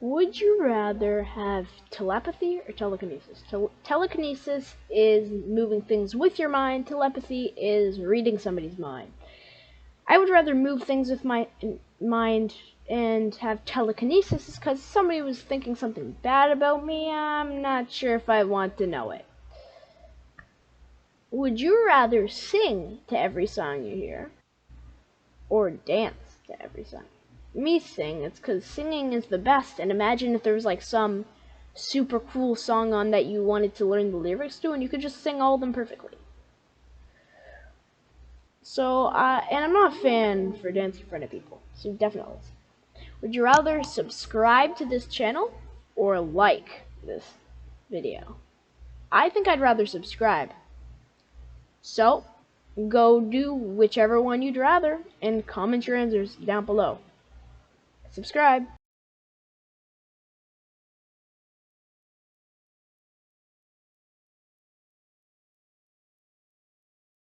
Would you rather have telepathy or telekinesis? Telekinesis is moving things with your mind. Telepathy is reading somebody's mind. I would rather move things with my mind and have telekinesis because somebody was thinking something bad about me. I'm not sure if I want to know it. Would you rather sing to every song you hear or dance to every song? Me sing, it's because singing is the best, and imagine if there was like some super cool song on that you wanted to learn the lyrics to and you could just sing all of them perfectly. So, and I'm not a fan for dancing in front of people, so definitely. Would you rather subscribe to this channel or like this video? I think I'd rather subscribe. So, go do whichever one you'd rather and comment your answers down below. Subscribe.